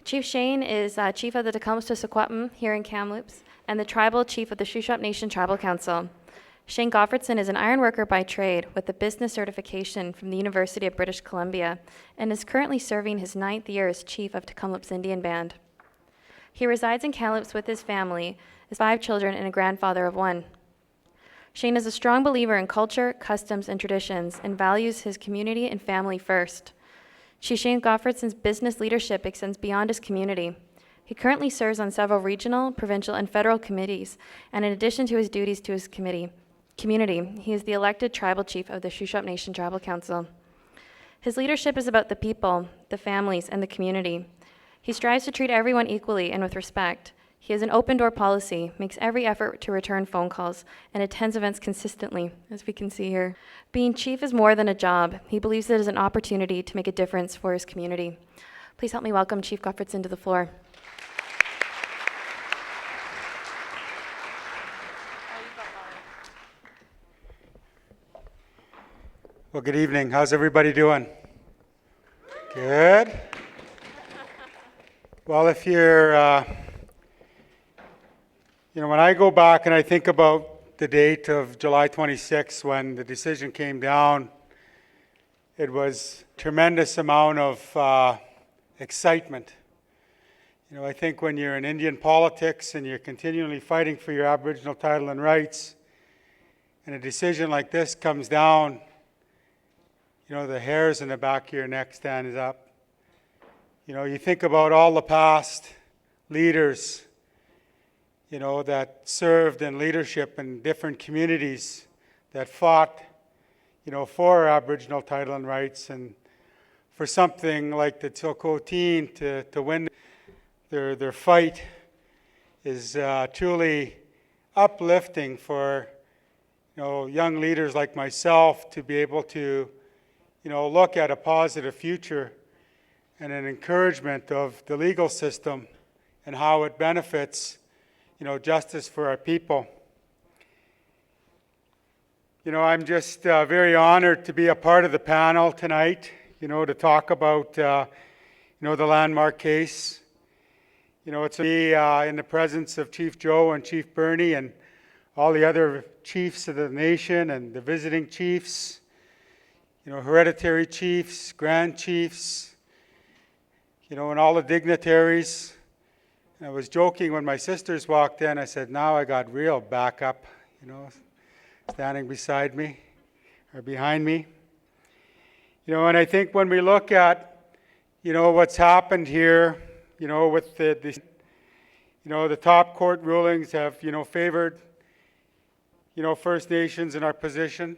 Chief Shane is chief of the Tkemlups to Secwepemc here in Tkemlups and the tribal chief of the Shuswap Nation Tribal Council. Shane Gottfriedson is an iron worker by trade with a business certification from the University of British Columbia and is currently serving his 9th year as chief of Tkemlups Indian Band. He resides in Tkemlups with his family, his 5 children, and a grandfather of 1. Shane is a strong believer in culture, customs, and traditions and values his community and family first. Chief Shane Gottfriedson's business leadership extends beyond his community. He currently serves on several regional, provincial, and federal committees, and in addition to his duties to his community, he is the elected tribal chief of the Shuswap Nation Tribal Council. His leadership is about the people, the families, and the community. He strives to treat everyone equally and with respect. He has an open-door policy, makes every effort to return phone calls, and attends events consistently, as we can see here. Being chief is more than a job. He believes it is an opportunity to make a difference for his community. Please help me welcome Chief Gottfriedson to the floor. Well, good evening. How's everybody doing? Good. Well, if you're when I go back and I think about the date of July 26 when the decision came down, it was a tremendous amount of excitement. I think when you're in Indian politics and you're continually fighting for your Aboriginal title and rights, and a decision like this comes down, the hairs in the back of your neck stand up. You think about all the past leaders that served in leadership in different communities that fought, for Aboriginal title and rights, and for something like the Tsilhqot'in to win their fight is truly uplifting for, young leaders like myself to be able to, look at a positive future and an encouragement of the legal system and how it benefits justice for our people. I'm just very honored to be a part of the panel tonight, to talk about, the landmark case. It's to be in the presence of Chief Joe and Chief Bernie and all the other chiefs of the nation and the visiting chiefs, hereditary chiefs, grand chiefs, and all the dignitaries. I was joking when my sisters walked in. I said, now I got real backup, standing beside me or behind me. And I think when we look at, what's happened here, with the top court rulings have, favored, First Nations in our position.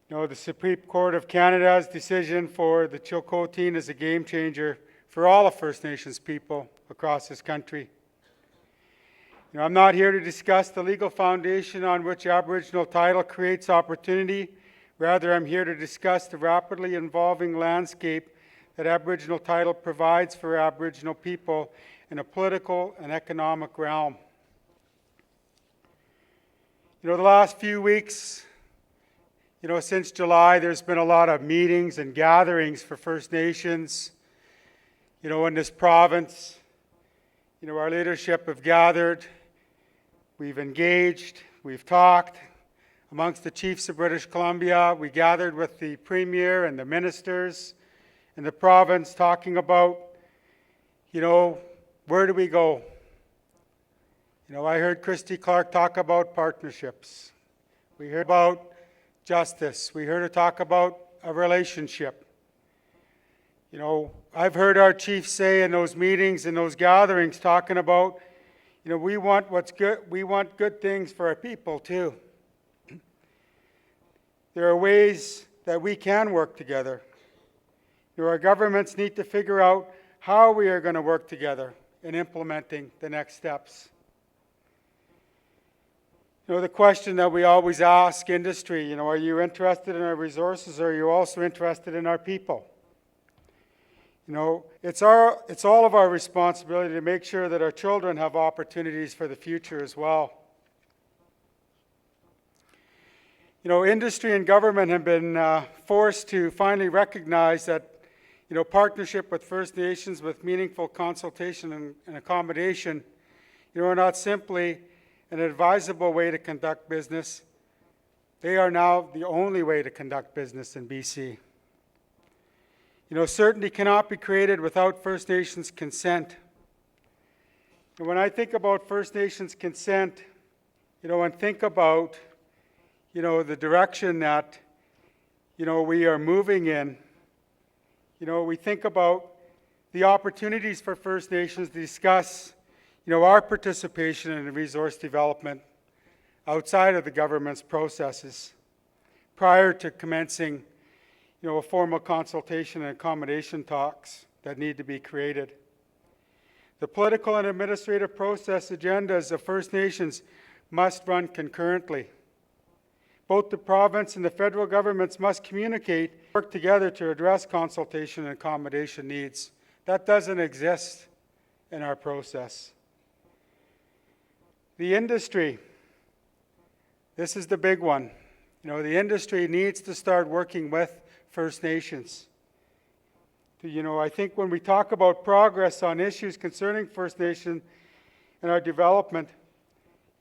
The Supreme Court of Canada's decision for the Tsilhqot'in is a game changer for all of First Nations people across this country. I'm not here to discuss the legal foundation on which Aboriginal title creates opportunity. Rather, I'm here to discuss the rapidly evolving landscape that Aboriginal title provides for Aboriginal people in a political and economic realm. The last few weeks, since July, there's been a lot of meetings and gatherings for First Nations, in this province. Our leadership have gathered, we've engaged, we've talked amongst the chiefs of British Columbia. We gathered with the Premier and the ministers in the province talking about, where do we go? I heard Christy Clark talk about partnerships. We heard about justice. We heard her talk about a relationship. I've heard our chiefs say in those meetings and those gatherings talking about, we want what's good. We want good things for our people too. There are ways that we can work together. Our governments need to figure out how we are going to work together in implementing the next steps. The question that we always ask industry, are you interested in our resources, or are you also interested in our people? It's all of our responsibility to make sure that our children have opportunities for the future as well. Industry and government have been forced to finally recognize that, partnership with First Nations with meaningful consultation and accommodation, are not simply an advisable way to conduct business. They are now the only way to conduct business in BC. Certainty cannot be created without First Nations consent. And when I think about First Nations consent, and think about, the direction that, we are moving in, we think about the opportunities for First Nations to discuss, our participation in resource development outside of the government's processes prior to commencing, a formal consultation and accommodation talks that need to be created. The political and administrative process agendas of First Nations must run concurrently. Both the province and the federal governments must communicate, work together to address consultation and accommodation needs. That doesn't exist in our process. The industry, this is the big one. The industry needs to start working with First Nations. I think when we talk about progress on issues concerning First Nation and our development,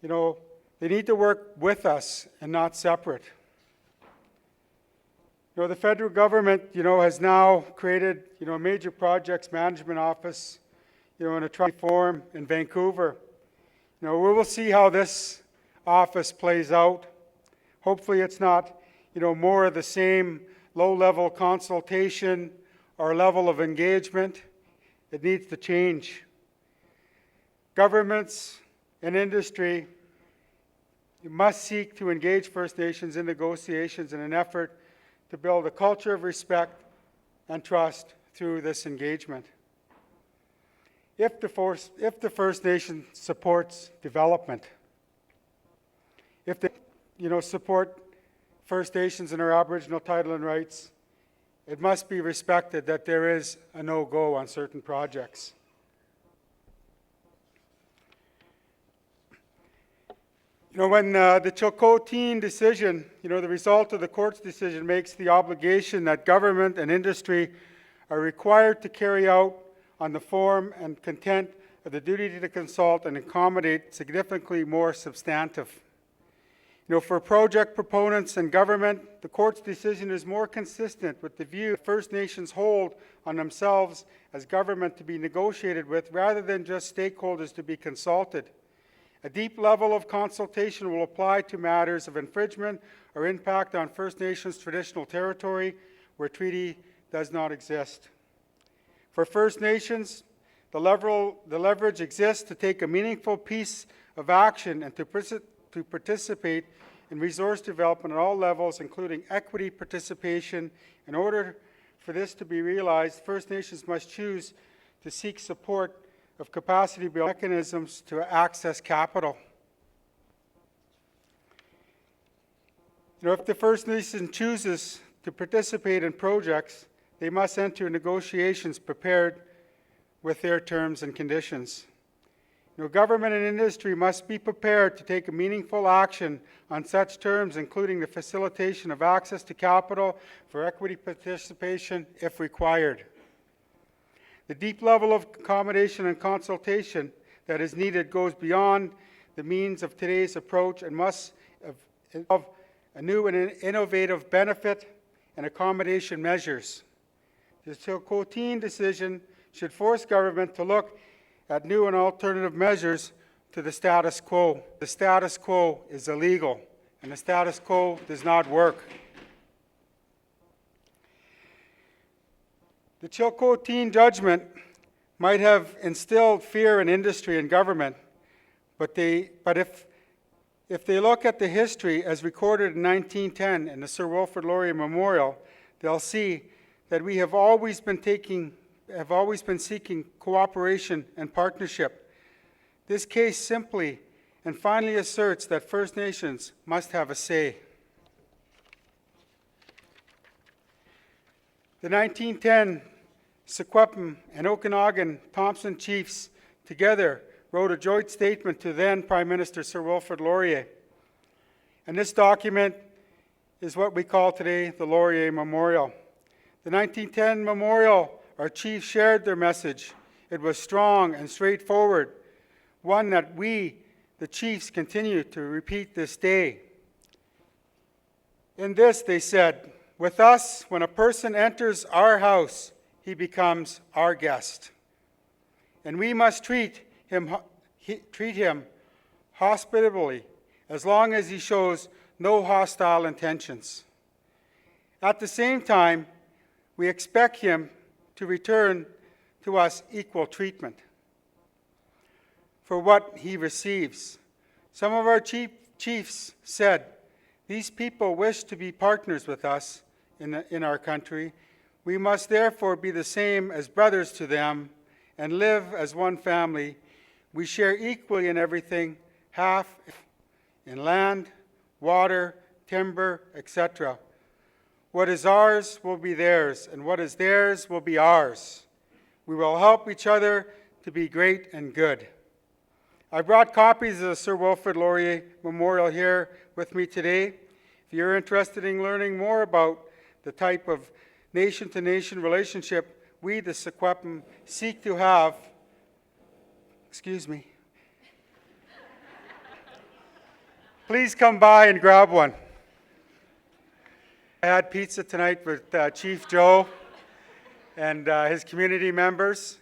they need to work with us and not separate. The federal government, has now created, a major projects management office, in a form in Vancouver. We will see how this office plays out. Hopefully it's not, more of the same low-level consultation or level of engagement. It needs to change. Governments and industry must seek to engage First Nations in negotiations in an effort to build a culture of respect and trust through this engagement. If the First Nation supports development, if they support First Nations and our Aboriginal title and rights, it must be respected that there is a no-go on certain projects. When the Tsilhqot'in decision, the result of the court's decision makes the obligation that government and industry are required to carry out on the form and content of the duty to consult and accommodate significantly more substantive. For project proponents and government, the court's decision is more consistent with the view First Nations hold on themselves as government to be negotiated with rather than just stakeholders to be consulted. A deep level of consultation will apply to matters of infringement or impact on First Nations traditional territory where treaty does not exist. For First Nations, the leverage exists to take a meaningful piece of action and to participate in resource development at all levels, including equity participation. In order for this to be realized, First Nations must choose to seek support of capacity building mechanisms to access capital. If the First Nation chooses to participate in projects, they must enter negotiations prepared with their terms and conditions. Government and industry must be prepared to take a meaningful action on such terms, including the facilitation of access to capital for equity participation if required. The deep level of accommodation and consultation that is needed goes beyond the means of today's approach and must involve a new and innovative benefit and accommodation measures. The Tsilhqot'in decision should force government to look at new and alternative measures to the status quo. The status quo is illegal, and the status quo does not work. The Tsilhqot'in judgment might have instilled fear in industry and government, but if they look at the history as recorded in 1910 in the Sir Wilfrid Laurier Memorial, they'll see that we have always been seeking cooperation and partnership. This case simply and finally asserts that First Nations must have a say. The 1910 Secwepemc and Okanagan Thompson chiefs together wrote a joint statement to then Prime Minister Sir Wilfrid Laurier. And this document is what we call today the Laurier Memorial. The 1910 memorial, our chiefs shared their message. It was strong and straightforward, one that we, the chiefs, continue to repeat this day. In this, they said, with us, when a person enters our house, he becomes our guest. And we must treat him hospitably, as long as he shows no hostile intentions. At the same time, we expect him to return to us equal treatment for what he receives. Some of our chiefs said, these people wish to be partners with us in our country. We must therefore be the same as brothers to them and live as one family. We share equally in everything, half in land, water, timber, etc. What is ours will be theirs, and what is theirs will be ours. We will help each other to be great and good. I brought copies of the Sir Wilfrid Laurier Memorial here with me today. If you're interested in learning more about the type of nation-to-nation relationship we, the Secwepemc, seek to have, please come by and grab one. I had pizza tonight with Chief Joe and his community members,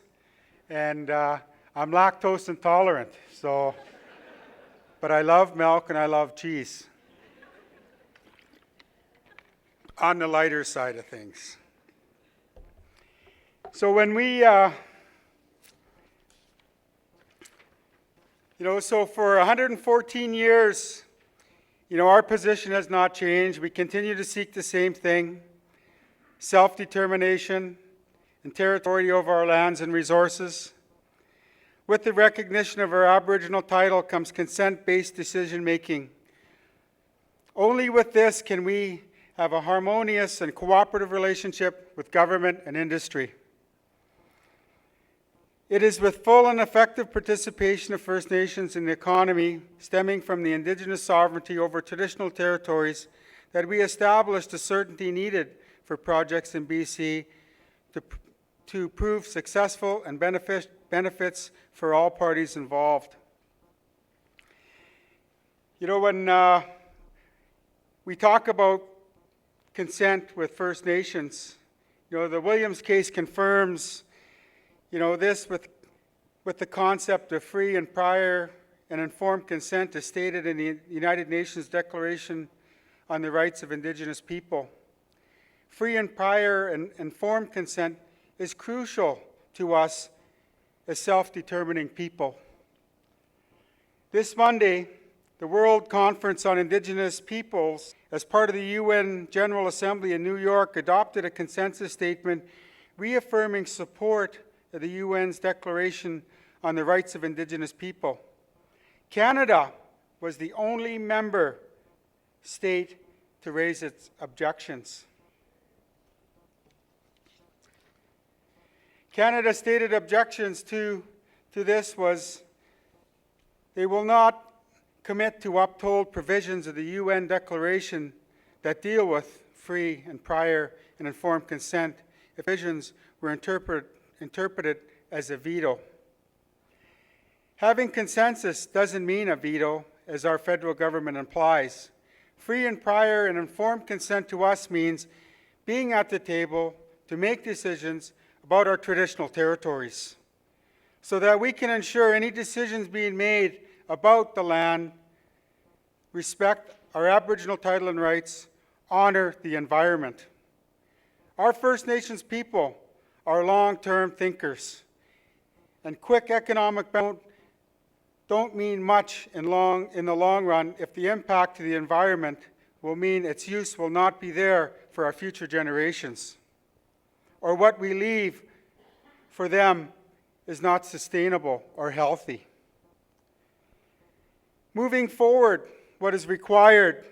and I'm lactose intolerant, but I love milk and I love cheese. On the lighter side of things. So when we, so for 114 years, our position has not changed. We continue to seek the same thing, self-determination and territory over our lands and resources. With the recognition of our Aboriginal title comes consent-based decision-making. Only with this can we have a harmonious and cooperative relationship with government and industry. It is with full and effective participation of First Nations in the economy stemming from the Indigenous sovereignty over traditional territories that we established the certainty needed for projects in BC to prove successful and benefits for all parties involved. When we talk about consent with First Nations, the Williams case confirms this with the concept of free and prior and informed consent as stated in the United Nations Declaration on the Rights of Indigenous People. Free and prior and informed consent is crucial to us as self-determining people. This Monday, the World Conference on Indigenous Peoples, as part of the UN General Assembly in New York, adopted a consensus statement reaffirming support of the UN's Declaration on the Rights of Indigenous People. Canada was the only member state to raise its objections. Canada's stated objections to this was they will not commit to uphold provisions of the UN Declaration that deal with free and prior and informed consent if provisions were interpreted as a veto. Having consensus doesn't mean a veto, as our federal government implies. Free and prior and informed consent to us means being at the table to make decisions about our traditional territories so that we can ensure any decisions being made about the land respect our Aboriginal title and rights, honor the environment. Our First Nations people are long-term thinkers, and quick economic benefits don't mean much in the long run if the impact to the environment will mean its use will not be there for our future generations, or what we leave for them is not sustainable or healthy. Moving forward, what is required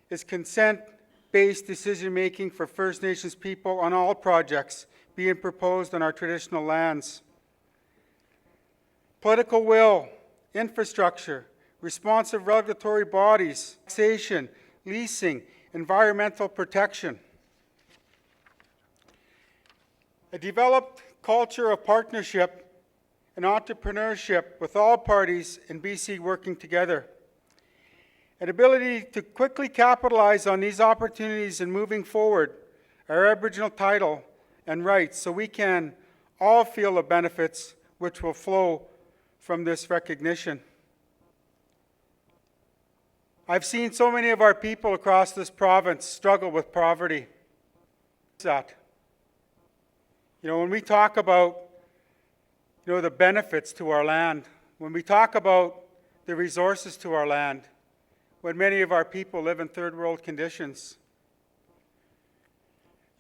is consent-based decision-making for First Nations people on all projects being proposed on our traditional lands. Political will, infrastructure, responsive regulatory bodies, taxation, leasing, environmental protection. A developed culture of partnership and entrepreneurship with all parties in BC working together. An ability to quickly capitalize on these opportunities in moving forward our Aboriginal title and rights so we can all feel the benefits which will flow from this recognition. I've seen so many of our people across this province struggle with poverty. That, when we talk about, the benefits to our land, when we talk about the resources to our land, when many of our people live in third world conditions.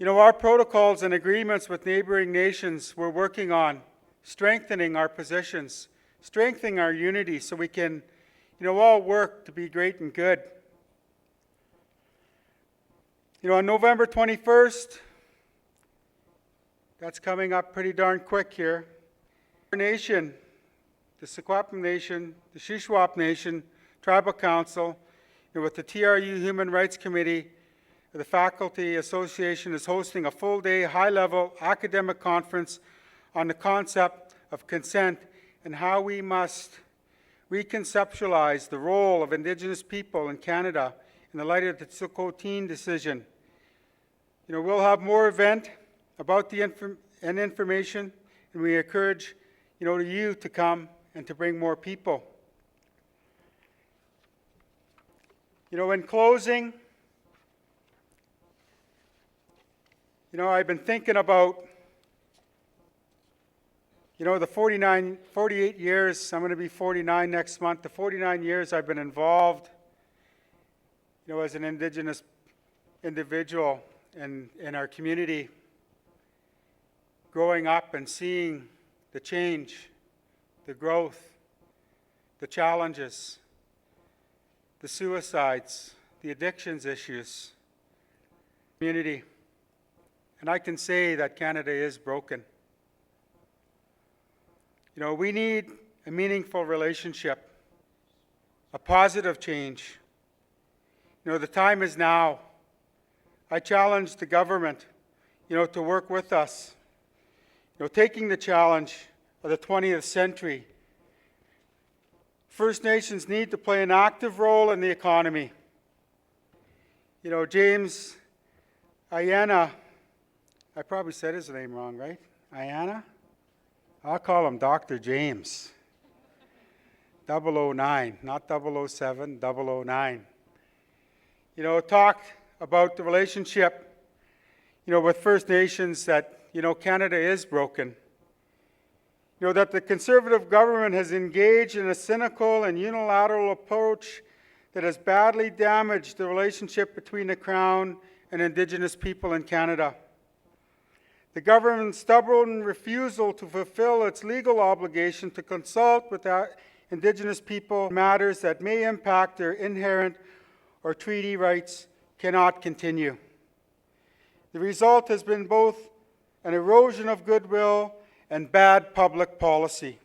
Our protocols and agreements with neighboring nations, we're working on strengthening our positions, strengthening our unity so we can, all work to be great and good. On November 21st, that's coming up pretty darn quick here, our nation, the Tsilhqot'in Nation, the Shuswap Nation, Tribal Council, with the TRU Human Rights Committee, the Faculty Association is hosting a full-day, high-level academic conference on the concept of consent and how we must reconceptualize the role of Indigenous people in Canada in the light of the Tsilhqot'in decision. We'll have more event about the information, and we encourage, you to come and to bring more people. In closing, I've been thinking about, the 48 years, I'm going to be 49 next month, the 49 years I've been involved, as an Indigenous individual in our community, growing up and seeing the change, the growth, the challenges, the suicides, the addictions issues, community. And I can say that Canada is broken. We need a meaningful relationship, a positive change. The time is now. I challenge the government, to work with us, taking the challenge of the 20th century. First Nations need to play an active role in the economy. James Ayana, I probably said his name wrong, right? Ayana? I'll call him Dr. James. 009, not 007, 009. Talked about the relationship, with First Nations that, Canada is broken. That the Conservative government has engaged in a cynical and unilateral approach that has badly damaged the relationship between the Crown and Indigenous people in Canada. The government's stubborn refusal to fulfill its legal obligation to consult with Indigenous people on matters that may impact their inherent or treaty rights cannot continue. The result has been both an erosion of goodwill and bad public policy.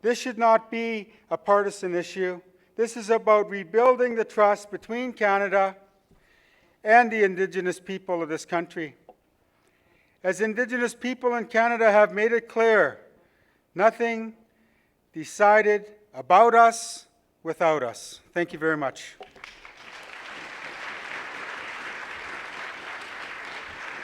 This should not be a partisan issue. This is about rebuilding the trust between Canada and the Indigenous people of this country. As Indigenous people in Canada have made it clear, nothing decided about us without us. Thank you very much.